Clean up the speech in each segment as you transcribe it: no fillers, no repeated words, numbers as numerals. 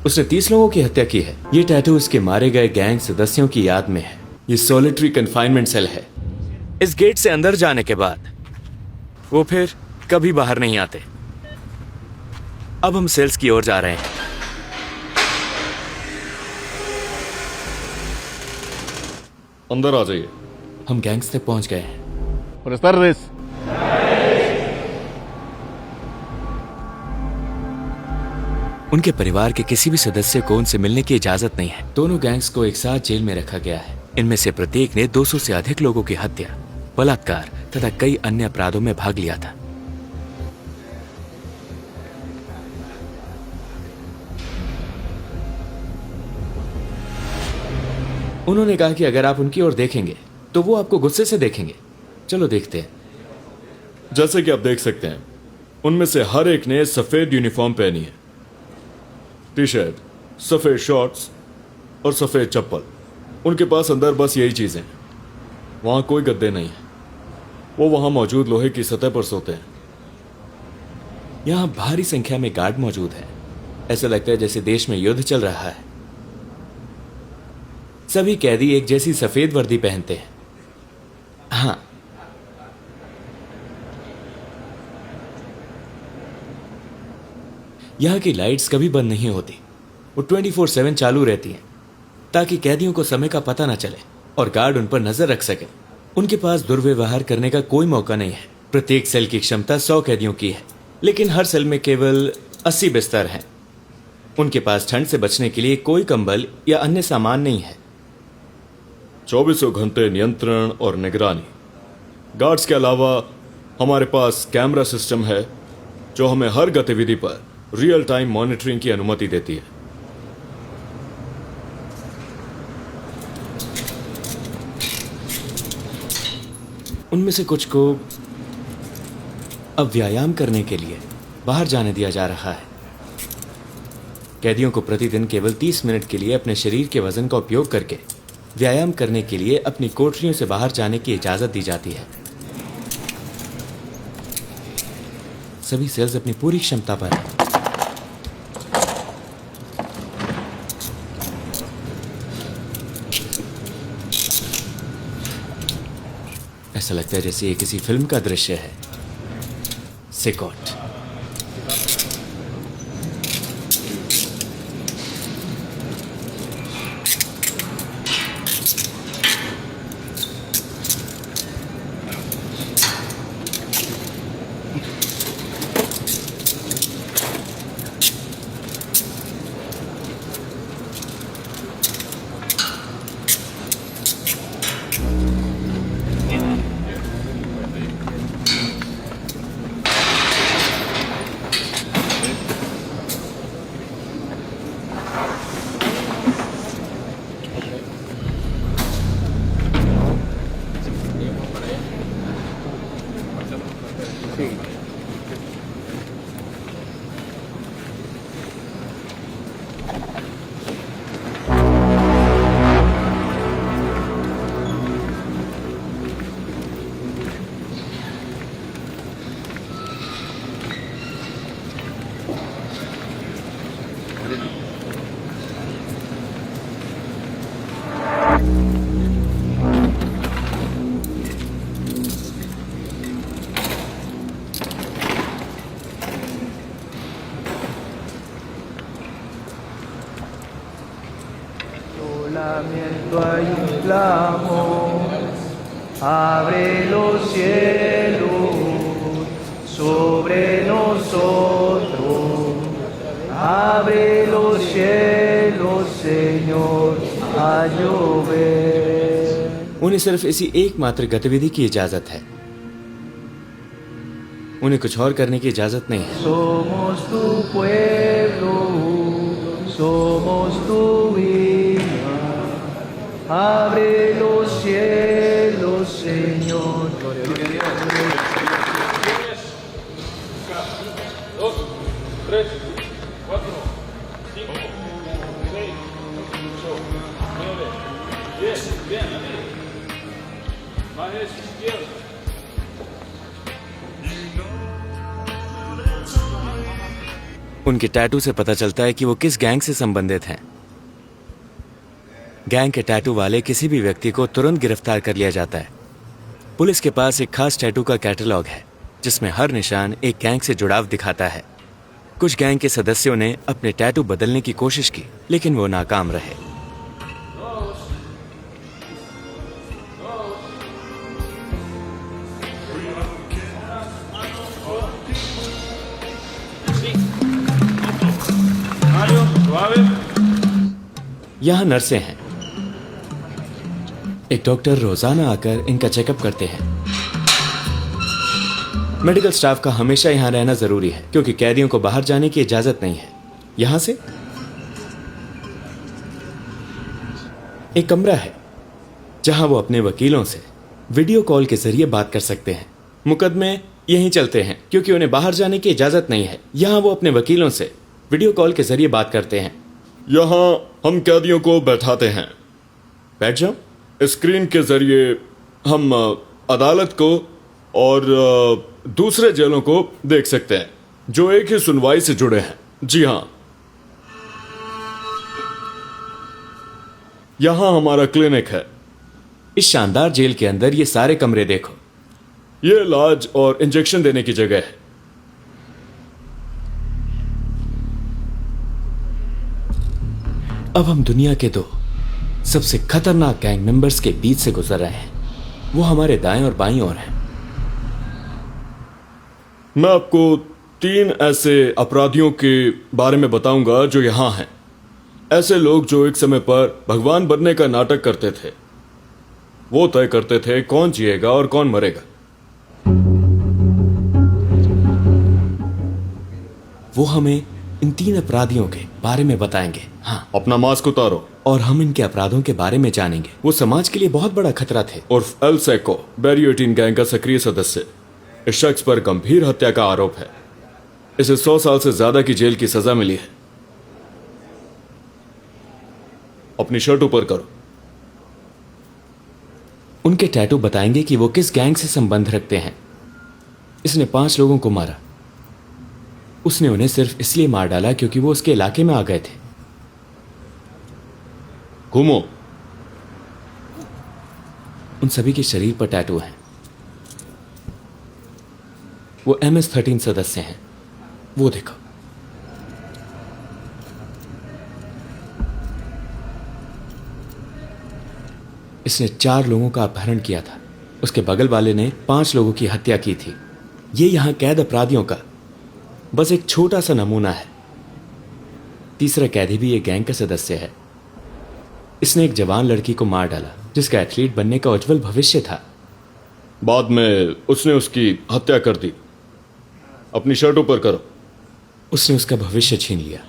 उसने 30 लोगों की हत्या की है। ये टैटू उसके मारे गए गैंग सदस्यों की याद में है। ये सॉलिटरी कन्फाइनमेंट सेल है। इस गेट से अंदर जाने के बाद वो फिर कभी बाहर नहीं आते। अब हम सेल्स की ओर जा रहे हैं। अंदर आ जाइए। हम गैंग्स तक पहुंच गए हैं। Buenas tardes. उनके परिवार के किसी भी सदस्य को उनसे मिलने की इजाजत नहीं है। दोनों गैंग्स को एक साथ जेल में रखा गया है। इनमें से प्रत्येक ने 200 से अधिक लोगों की हत्या, बलात्कार तथा कई अन्य अपराधों में भाग लिया था। उन्होंने कहा कि अगर आप उनकी ओर देखेंगे तो वो आपको गुस्से से देखेंगे। चलो देखते हैं। जैसे कि आप देख सकते हैं, उनमें से हर एक ने सफेद यूनिफॉर्म पहनी है, टी शर्ट, सफेद शॉर्ट्स और सफेद चप्पल। उनके पास अंदर बस यही चीजें हैं। वहां कोई गद्दे नहीं है। वो वहां मौजूद लोहे की सतह पर सोते हैं। यहाँ भारी संख्या में गार्ड मौजूद है। ऐसा लगता है जैसे देश में युद्ध चल रहा है। सभी कैदी एक जैसी सफेद वर्दी पहनते हैं। हाँ, यहाँ की लाइट्स कभी बंद नहीं होती। वो 24/7 चालू रहती हैं ताकि कैदियों को समय का पता ना चले और गार्ड उन पर नजर रख सके। उनके पास दुर्व्यवहार करने का कोई मौका नहीं है। प्रत्येक सेल की क्षमता 100 कैदियों की है, लेकिन हर सेल में केवल 80 बिस्तर हैं। उनके पास ठंड से बचने के लिए कोई कंबल या अन्य सामान नहीं है। 24 घंटे नियंत्रण और निगरानी। गार्ड्स के अलावा हमारे पास कैमरा सिस्टम है जो हमें हर गतिविधि पर रियल टाइम मॉनिटरिंग की अनुमति देती है। उनमें से कुछ को अब व्यायाम करने के लिए बाहर जाने दिया जा रहा है। कैदियों को प्रतिदिन केवल 30 मिनट के लिए अपने शरीर के वजन का उपयोग करके व्यायाम करने के लिए अपनी कोठरियों से बाहर जाने की इजाजत दी जाती है। सभी सेल्स अपनी पूरी क्षमता पर हैं। ऐसा लगता है जैसे ये किसी फिल्म का दृश्य है। सिकोट। Solamente hay un clamor, abre los cielos sobre nosotros, abre los cielos, Señor, a llover. उन्हें सिर्फ इसी एकमात्र गतिविधि की इजाजत है। उन्हें कुछ और करने की इजाजत नहीं है। Somos tu pueblo, somos tu hija, abre los cielos, Señor. उनके टैटू से पता चलता है कि वो किस गैंग से संबंधित हैं। गैंग के टैटू वाले किसी भी व्यक्ति को तुरंत गिरफ्तार कर लिया जाता है। पुलिस के पास एक खास टैटू का कैटलॉग है जिसमें हर निशान एक गैंग से जुड़ाव दिखाता है। कुछ गैंग के सदस्यों ने अपने टैटू बदलने की कोशिश की, लेकिन वो नाकाम रहे। यहां नर्सें हैं। एक डॉक्टर रोजाना आकर इनका चेकअप करते हैं। मेडिकल स्टाफ का हमेशा यहां रहना जरूरी है क्योंकि कैदियों को बाहर जाने की इजाजत नहीं है। यहां से एक कमरा है जहां वो अपने वकीलों से वीडियो कॉल के जरिए बात कर सकते हैं। मुकदमे यहीं चलते हैं क्योंकि उन्हें बाहर जाने की इजाजत नहीं है। यहां वो अपने वकीलों से वीडियो कॉल के जरिए बात करते हैं। यहाँ हम कैदियों को बैठाते हैं। बैठ जाओ। स्क्रीन के जरिए हम अदालत को और दूसरे जेलों को देख सकते हैं जो एक ही सुनवाई से जुड़े हैं। जी हाँ, यहाँ हमारा क्लिनिक है। इस शानदार जेल के अंदर ये सारे कमरे देखो। ये इलाज और इंजेक्शन देने की जगह है। अब हम दुनिया के दो सबसे खतरनाक गैंग मेंबर्स के बीच से गुजर रहे हैं। वो हमारे दाएं और बाईं ओर हैं। मैं आपको 3 ऐसे अपराधियों के बारे में बताऊंगा जो यहां हैं। ऐसे लोग जो एक समय पर भगवान बनने का नाटक करते थे। वो तय करते थे कौन जिएगा और कौन मरेगा। वो हमें इन 3 अपराधियों के बारे में बताएंगे। हाँ, अपना मास्क उतारो। और हम इनके अपराधों के बारे में जानेंगे। वो समाज के लिए बहुत बड़ा खतरा थे। उर्फ एल सेको, बैरियो 18 गैंग का सक्रिय सदस्य। इस शख्स पर गंभीर हत्या का आरोप है। इसे 100 साल से ज्यादा की जेल की सजा मिली है। अपनी शर्ट ऊपर करो। उनके टैटू बताएंगे कि वो किस गैंग से संबंध रखते हैं। इसने 5 लोगों को मारा। उसने उन्हें सिर्फ इसलिए मार डाला क्योंकि वो उसके इलाके में आ गए थे। घूमो। उन सभी के शरीर पर टैटू हैं। वो MS-13 सदस्य हैं। वो देखो। इसने 4 लोगों का अपहरण किया था। उसके बगल वाले ने 5 लोगों की हत्या की थी। ये यहां कैद अपराधियों का बस एक छोटा सा नमूना है। तीसरा कैदी भी एक गैंग का सदस्य है। इसने एक जवान लड़की को मार डाला जिसका एथलीट बनने का उज्जवल भविष्य था। बाद में उसने उसकी हत्या कर दी। अपनी शर्ट ऊपर करो। उसने उसका भविष्य छीन लिया।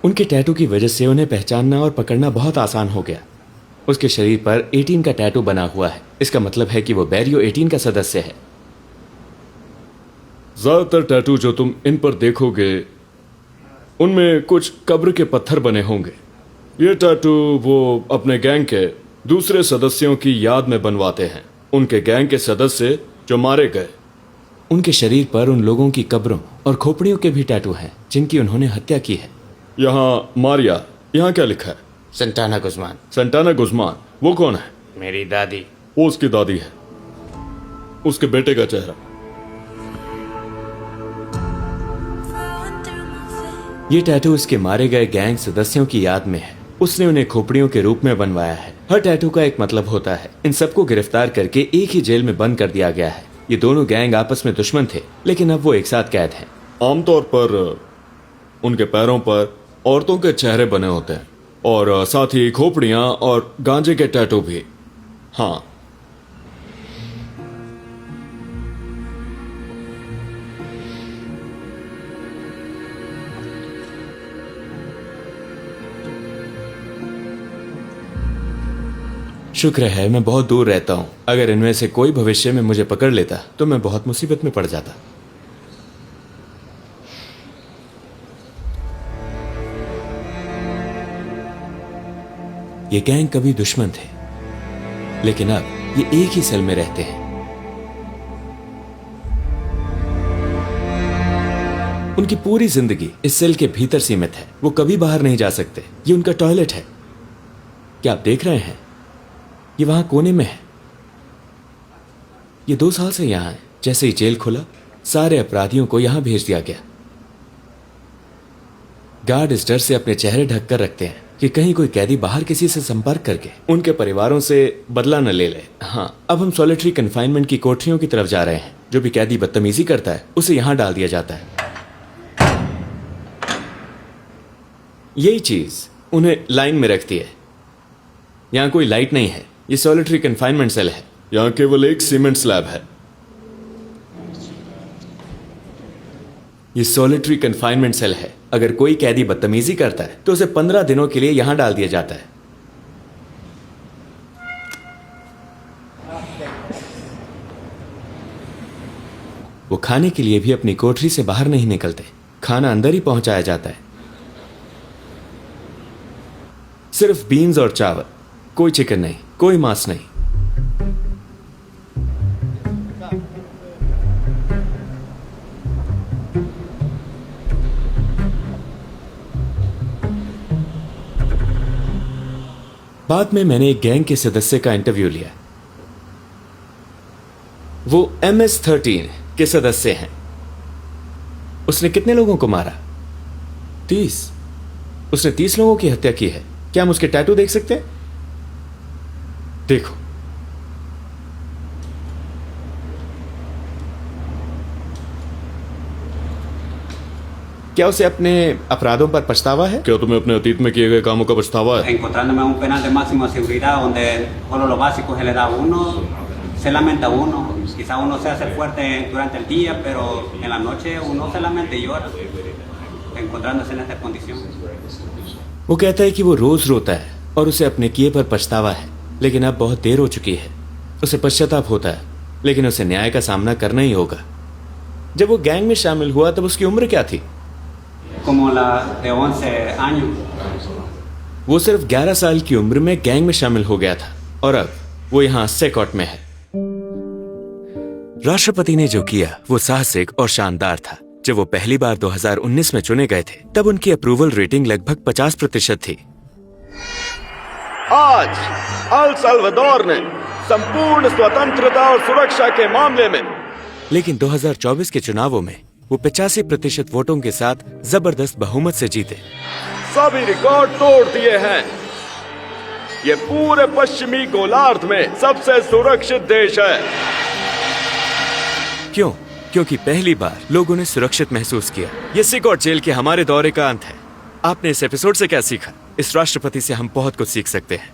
उनके टैटू की वजह से उन्हें पहचानना और पकड़ना बहुत आसान हो गया। उसके शरीर पर 18 का टैटू बना हुआ है। इसका मतलब है कि वो बैरियो 18 का सदस्य है। ज्यादातर टैटू जो तुम इन पर देखोगे उनमें कुछ कब्र के पत्थर बने होंगे। ये टैटू वो अपने गैंग के दूसरे सदस्यों की याद में बनवाते हैं। उनके गैंग के सदस्य जो मारे गए। उनके शरीर पर उन लोगों की कब्रों और खोपड़ियों के भी टैटू हैं जिनकी उन्होंने हत्या की है। यहाँ मारिया। यहाँ क्या लिखा है? संटाना गुज़मान। संटाना गुज़मान। वो कौन है? मेरी दादी। वो उसकी दादी है। उसके बेटे का चेहरा। ये टैटू उसके मारे गए गैंग सदस्यों की याद में है। उसने उन्हें खोपड़ियों के रूप में बनवाया है। हर टैटू का एक मतलब होता है। इन सबको गिरफ्तार करके एक ही जेल में बंद कर दिया गया है। ये दोनों गैंग आपस में दुश्मन थे, लेकिन अब वो एक साथ कैद हैं। आमतौर पर उनके पैरों पर औरतों के चेहरे बने होते हैं और साथ ही खोपड़ियां और गांजे के टैटू भी। हाँ, शुक्र है मैं बहुत दूर रहता हूं। अगर इनमें से कोई भविष्य में मुझे पकड़ लेता तो मैं बहुत मुसीबत में पड़ जाता। ये गैंग कभी दुश्मन थे, लेकिन अब ये एक ही सेल में रहते हैं। उनकी पूरी जिंदगी इस सेल के भीतर सीमित है। वो कभी बाहर नहीं जा सकते। ये उनका टॉयलेट है। क्या आप देख रहे हैं? ये वहां कोने में है। ये 2 साल से यहां है। जैसे ही जेल खुला, सारे अपराधियों को यहां भेज दिया गया। गार्ड इस डर से अपने चेहरे ढककर रखते हैं कि कहीं कोई कैदी बाहर किसी से संपर्क करके उनके परिवारों से बदला न ले ले। हाँ, अब हम सॉलिटरी कन्फाइनमेंट की कोठरियों की तरफ जा रहे हैं। जो भी कैदी बदतमीजी करता है उसे यहां डाल दिया जाता है। यही चीज उन्हें लाइन में रखती है। यहां कोई लाइट नहीं है। ये सॉलिटरी कन्फाइनमेंट सेल है। यहां केवल एक सीमेंट स्लैब है। ये सॉलिटरी कन्फाइनमेंट सेल है। अगर कोई कैदी बदतमीजी करता है तो उसे 15 दिनों के लिए यहां डाल दिया जाता है। वो खाने के लिए भी अपनी कोठरी से बाहर नहीं निकलते। खाना अंदर ही पहुंचाया जाता है। सिर्फ बीन्स और चावल, कोई चिकन नहीं, कोई मांस नहीं। बाद में मैंने एक गैंग के सदस्य का इंटरव्यू लिया। वो MS-13 के सदस्य हैं। उसने कितने लोगों को मारा? 30। उसने 30 लोगों की हत्या की है। क्या हम उसके टैटू देख सकते हैं? देखो। क्या उसे अपने अपराधों पर पछतावा है? क्या तुम्हें अपने अतीत में किए गए कामों का पछतावा है? Encontrándome a un penal de máxima seguridad donde solo lo básico se le da a uno, se lamenta uno. Quizá uno se hace fuerte durante el día, pero en la noche uno se lamenta y llora, encontrándose en esta condición. वो कहता है कि वो रोज रोता है और उसे अपने किए पर पछतावा है, लेकिन अब बहुत देर हो चुकी है। उसे पश्चाताप होता है, लेकिन उसे न्याय का सामना करना ही होगा। जब वो गैंग में शामिल हुआ तब उसकी उम्र क्या थी? Como la de 11 años. वो सिर्फ 11 साल की उम्र में गैंग में शामिल हो गया था और अब वो यहां सेकॉट में है। राष्ट्रपति ने जो किया वो साहसिक और शानदार था। जब वो पहली बार 2019 में चुने गए थे तब उनकी अप्रूवल रेटिंग लगभग 50% थी। आज अल साल्वाडोर ने संपूर्ण स्वतंत्रता और सुरक्षा के मामले में, लेकिन 2024 के चुनावों में वो 85% वोटों के साथ जबरदस्त बहुमत से जीते। सभी रिकॉर्ड तोड़ दिए हैं। ये पूरे पश्चिमी गोलार्ध में सबसे सुरक्षित देश है। क्यों? क्योंकि पहली बार लोगों ने सुरक्षित महसूस किया। ये सिकॉट जेल के हमारे दौरे का अंत है। आपने इस एपिसोड से क्या सीखा? इस राष्ट्रपति से हम बहुत कुछ सीख सकते हैं।